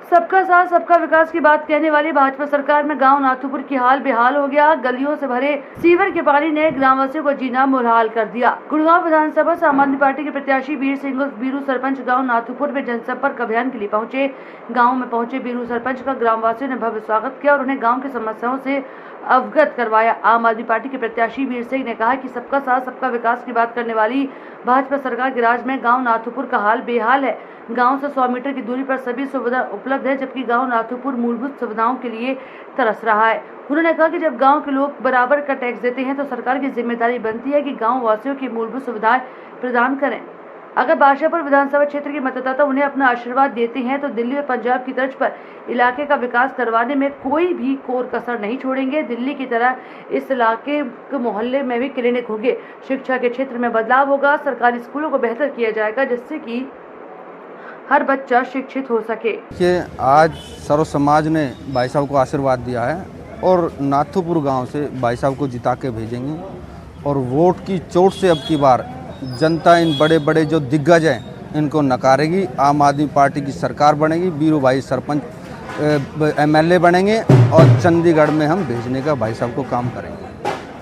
सबका साथ सबका विकास की बात कहने वाली भाजपा सरकार में गांव नाथूपुर की हाल बेहाल हो गया। गलियों से भरे सीवर के पानी ने ग्रामवासियों को जीना मुहाल कर दिया। गुड़गांव विधानसभा से आम आदमी पार्टी के प्रत्याशी वीर सिंह उर्फ बीरू सरपंच गांव नाथूपुर में जनसंपर्क अभियान के लिए पहुंचे। गाँव में पहुंचे बीरू सरपंच का ग्रामवासियों ने भव्य स्वागत किया और उन्हें गाँव की समस्याओं से अवगत करवाया। आम आदमी पार्टी के प्रत्याशी वीर सिंह ने कहा कि सबका साथ सबका विकास की बात करने वाली भाजपा सरकार के राज में गांव नाथूपुर का हाल बेहाल है। गांव से 100 मीटर की दूरी पर सभी सुविधा उपलब्ध है, जबकि गांव नाथूपुर मूलभूत सुविधाओं के लिए तरस रहा है। उन्होंने कहा कि जब गांव के लोग बराबर का टैक्स देते हैं तो सरकार की जिम्मेदारी बनती है कि गांव वासियों की मूलभूत सुविधाएं प्रदान करें। अगर बादशाहपुर विधानसभा क्षेत्र के मतदाता उन्हें अपना आशीर्वाद देते हैं तो दिल्ली और पंजाब की तर्ज पर इलाके का विकास करवाने में कोई भी कोर कसर नहीं छोड़ेंगे। दिल्ली की तरह इस इलाके के मोहल्ले में भी क्लिनिक होंगे। शिक्षा के क्षेत्र में बदलाव होगा। सरकारी स्कूलों को बेहतर किया जाएगा जिससे कि हर बच्चा शिक्षित हो सके। कि आज सर्व समाज ने भाई साहब को आशीर्वाद दिया है और नाथूपुर गांव से भाई साहब को जिता के भेजेंगे और वोट की चोट से अब की बार जनता इन बड़े बड़े जो दिग्गज हैं इनको नकारेगी। आम आदमी पार्टी की सरकार बनेगी, बीरू भाई सरपंच एमएलए बनेंगे और चंडीगढ़ में हम भेजने का भाई साहब को काम करेंगे।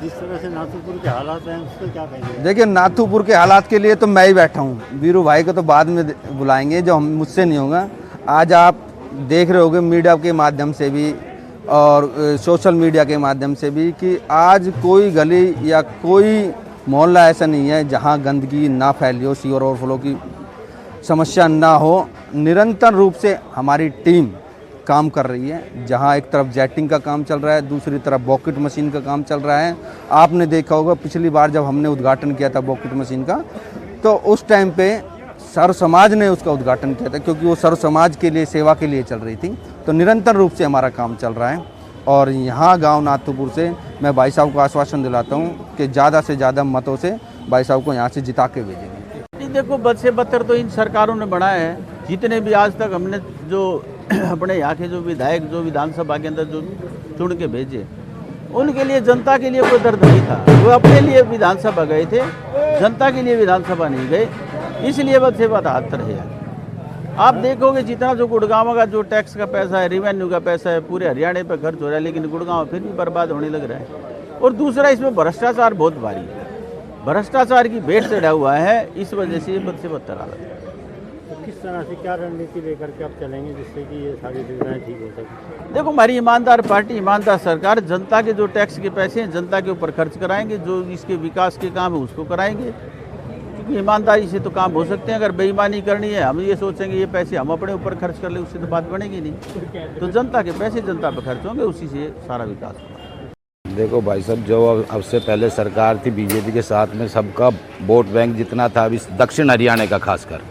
जिस तरह से नाथूपुर के हालात हैं उसको क्या कहेंगे? देखिए, नाथूपुर के हालात के लिए तो मैं ही बैठा हूँ, बीरू भाई को तो बाद में बुलाएंगे, जो हम मुझसे नहीं होगा। आज आप देख रहे होंगे मीडिया के माध्यम से भी और सोशल मीडिया के माध्यम से भी कि आज कोई गली या कोई मोहल्ला ऐसा नहीं है जहां गंदगी ना फैली हो, सीवर ओवरफ्लो की समस्या ना हो। निरंतर रूप से हमारी टीम काम कर रही है। जहां एक तरफ जेटिंग का काम चल रहा है, दूसरी तरफ बॉकेट मशीन का काम चल रहा है। आपने देखा होगा पिछली बार जब हमने उद्घाटन किया था बॉकेट मशीन का, तो उस टाइम पे सर्व समाज ने उसका उद्घाटन किया था क्योंकि वो सर्व समाज के लिए, सेवा के लिए चल रही थी। तो निरंतर रूप से हमारा काम चल रहा है और यहाँ गांव नाथूपुर से मैं भाई साहब को आश्वासन दिलाता हूँ कि ज़्यादा से ज़्यादा मतों से भाई साहब को यहाँ से जिता के भेजेंगे। देखो, बद से बदतर तो इन सरकारों ने बढ़ाया है। जितने भी आज तक हमने जो अपने यहाँ के जो विधायक जो विधानसभा के अंदर जो चुन के भेजे, उनके लिए जनता के लिए कोई दर्द नहीं था। वो अपने लिए विधानसभा गए थे, जनता के लिए विधानसभा नहीं गए, इसलिए बद से बदतर है। आप देखोगे जितना जो गुड़गांव का जो टैक्स का पैसा है, रेवेन्यू का पैसा है, पूरे हरियाणा पे खर्च हो रहा है, लेकिन गुड़गांव फिर भी बर्बाद होने लग रहा है। और दूसरा, इसमें भ्रष्टाचार बहुत भारी है, भ्रष्टाचार की भेंट चढ़ा हुआ है। इस वजह से ये बद से बदतर हालत है। तो किस तरह से क्या रणनीति लेकर के आप चलेंगे जिससे कि ये सारी सुविधाएं ठीक हो सके? देखो, हमारी ईमानदार पार्टी, ईमानदार सरकार जनता के जो टैक्स के पैसे हैं जनता के ऊपर खर्च कराएंगे, जो इसके विकास के काम है उसको कराएंगे। क्योंकि ईमानदारी से तो काम हो सकते हैं। अगर बेईमानी करनी है, हम ये सोचेंगे ये पैसे हम अपने ऊपर खर्च कर ले, उससे तो बात बनेगी नहीं। तो जनता के पैसे जनता पर खर्च होंगे, उसी से सारा विकास होगा। देखो भाई साहब, जो अब से पहले सरकार थी बीजेपी के साथ में, सबका वोट बैंक जितना था अभी दक्षिण हरियाणा का खासकर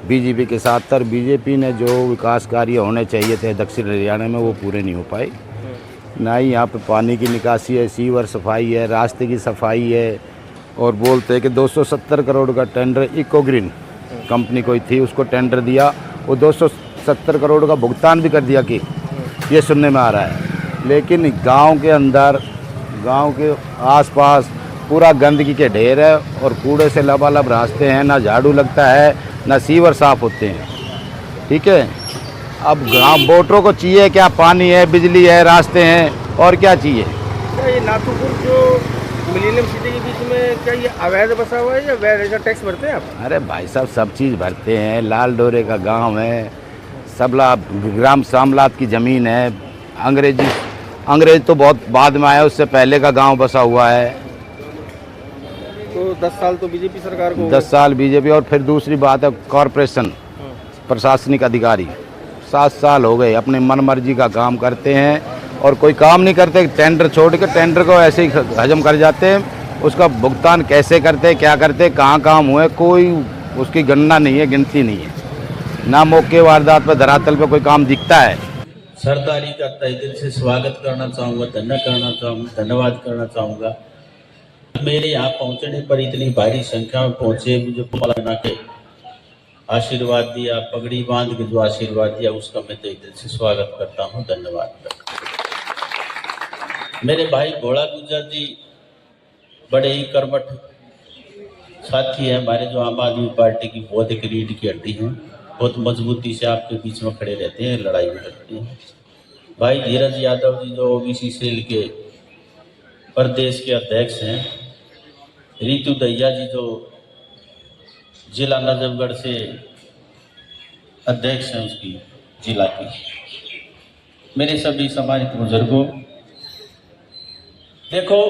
बीजेपी के साथ था। बीजेपी ने जो विकास कार्य होने चाहिए थे दक्षिण हरियाणा में वो पूरे नहीं हो पाए। ना ही यहाँ पे पानी की निकासी है, सीवर सफाई है, रास्ते की सफाई है। और बोलते हैं कि 270 करोड़ का टेंडर इको ग्रीन कंपनी कोई थी उसको टेंडर दिया, वो 270 करोड़ का भुगतान भी कर दिया कि ये सुनने में आ रहा है। लेकिन गांव के अंदर, गांव के आसपास पूरा गंदगी के ढेर है और कूड़े से लबालब रास्ते हैं, ना झाड़ू लगता है, ना सीवर साफ होते हैं। ठीक है, अब गाँव वोटरों को चाहिए क्या? पानी है, बिजली है, रास्ते हैं, और क्या चाहिए? ये नाथूपुर जो मिलेनियम सिटी के बीच में क्या ये अवैध बसा हुआ है या वैध टैक्स भरते हैं आप? अरे भाई साहब, सब चीज़ भरते हैं। लाल डोरे का गांव है, सबला ग्राम सामलात की ज़मीन है। अंग्रेज तो बहुत बाद में आया, उससे पहले का गांव बसा हुआ है। तो 10 साल तो बीजेपी सरकार को 10 साल बीजेपी। और फिर दूसरी बात है कॉरपोरेशन प्रशासनिक अधिकारी 7 साल हो गए अपने मन मर्जी का काम करते हैं और कोई काम नहीं करते। टेंडर छोड़ के टेंडर को ऐसे ही हजम कर जाते हैं। उसका भुगतान कैसे करते, क्या करते, कहाँ काम हुए, कोई उसकी गणना नहीं है, गिनती नहीं है। ना मौके वारदात पर धरातल पे कोई काम दिखता है। सरदारी का तहे दिल से स्वागत करना चाहूँगा, धन्यवाद करना चाहूँगा। मेरे यहाँ पहुँचने पर इतनी भारी संख्या में पहुँचे, मुझे पलना के आशीर्वाद दिया, पगड़ी बांध के जो आशीर्वाद दिया उसका मैं तहे दिल से स्वागत करता हूँ, धन्यवाद करता हूँ। मेरे भाई भोला गुजर जी बड़े ही कर्मठ साथी है हमारे, जो आम आदमी पार्टी की बौद्धिक रीढ़ की हड्डी हैं। बहुत मजबूती से आपके बीच में खड़े रहते हैं, लड़ाई भी लड़ते हैं। भाई धीरज यादव जी जो ओबीसी सेल के प्रदेश के अध्यक्ष हैं, रितु दहिया जी जो जिला नजफगढ़ से अध्यक्ष हैं उसकी जिला की, मेरे सभी सम्मानित बुजुर्गों, देखो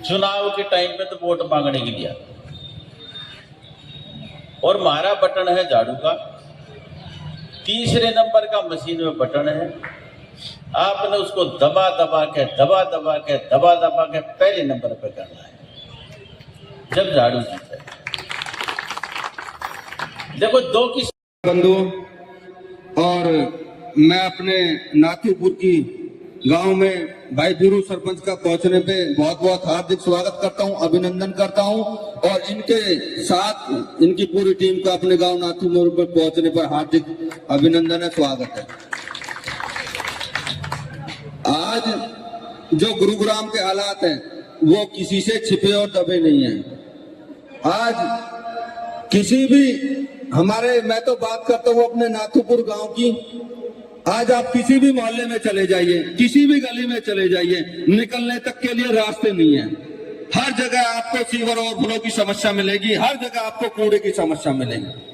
चुनाव के टाइम पे तो वोट मांगने के लिए और हमारा बटन है झाड़ू का, तीसरे नंबर का मशीन में बटन है, आपने उसको दबा दबा के पहले नंबर पे करना है जब झाड़ू जीता है। देखो दो की बंधुओं, और मैं अपने नाथूपुर की गांव में भाई वीरू सरपंच का पहुंचने पे बहुत बहुत हार्दिक स्वागत करता हूं, अभिनंदन करता हूं, और इनके साथ इनकी पूरी टीम का अपने गांव नाथूपुर पर पहुंचने पर हार्दिक अभिनंदन है, स्वागत है। आज जो गुरुग्राम के हालात हैं वो किसी से छिपे और दबे नहीं हैं। आज किसी भी मैं तो बात करता हूँ अपने नाथूपुर गांव की, आज आप किसी भी मोहल्ले में चले जाइए, किसी भी गली में चले जाइए, निकलने तक के लिए रास्ते नहीं है। हर जगह आपको सीवर ओवरफ्लो की समस्या मिलेगी, हर जगह आपको कूड़े की समस्या मिलेगी।